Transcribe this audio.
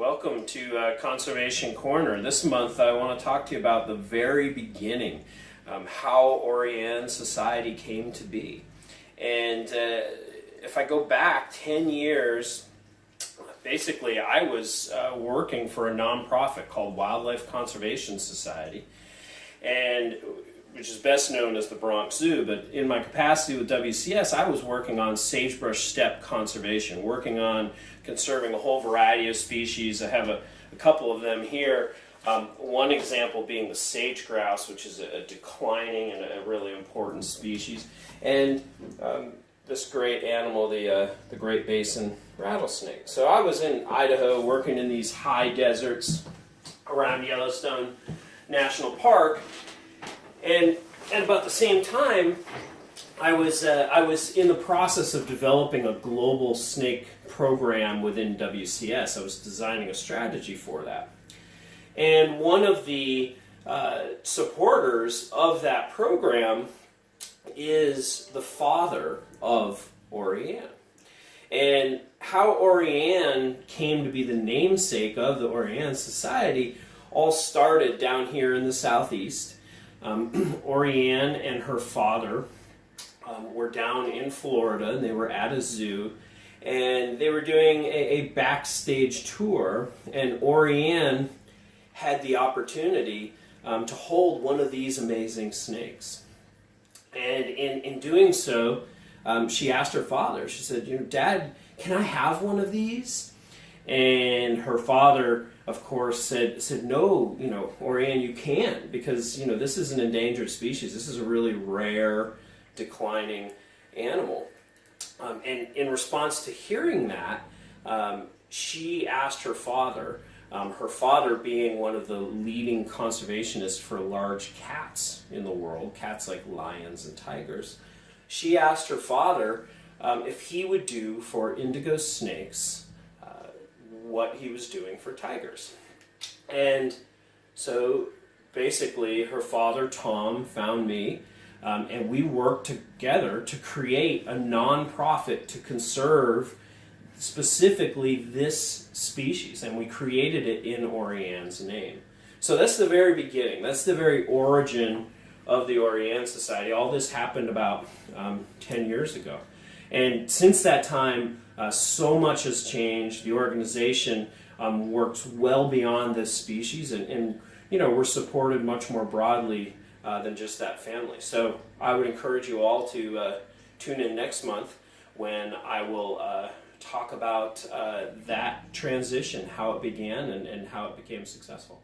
Welcome to Conservation Corner. This month I want to talk to you about the very beginning, how Orianne Society came to be. And if I go back 10 years, basically I was working for a nonprofit called Wildlife Conservation Society, and which is best known as the Bronx Zoo. But in my capacity with WCS, I was working on sagebrush steppe conservation, working on conserving a whole variety of species. I have a couple of them here. One example being the sage grouse, which is a declining and a really important species, and this great animal, the Great Basin rattlesnake. So I was in Idaho working in these high deserts around Yellowstone National Park, and at about the same time, I was in the process of developing a global snake program within WCS. I was designing a strategy for that. And one of the supporters of that program is the father of Orianne. And how Orianne came to be the namesake of the Orianne Society all started down here in the southeast. Orianne and her father were down in Florida, and they were at a zoo, and they were doing a backstage tour, and Orianne had the opportunity to hold one of these amazing snakes. And in doing so, she asked her father, she said, "Dad, can I have one of these?" And her father, of course, said, "No, Orianne, you can't, because, this is an endangered species. This is a really rare, declining animal." And in response to hearing that, she asked her father being one of the leading conservationists for large cats in the world, cats like lions and tigers, she asked her father if he would do for indigo snakes what he was doing for tigers. And so basically her father, Tom, found me, and we worked together to create a nonprofit to conserve specifically this species, and we created it in Orianne's name. So that's the very beginning. That's the very origin of the Orianne Society. All this happened about 10 years ago. And since that time, so much has changed. The organization works well beyond this species, and we're supported much more broadly than just that family. So I would encourage you all to tune in next month when I will talk about that transition, how it began and how it became successful.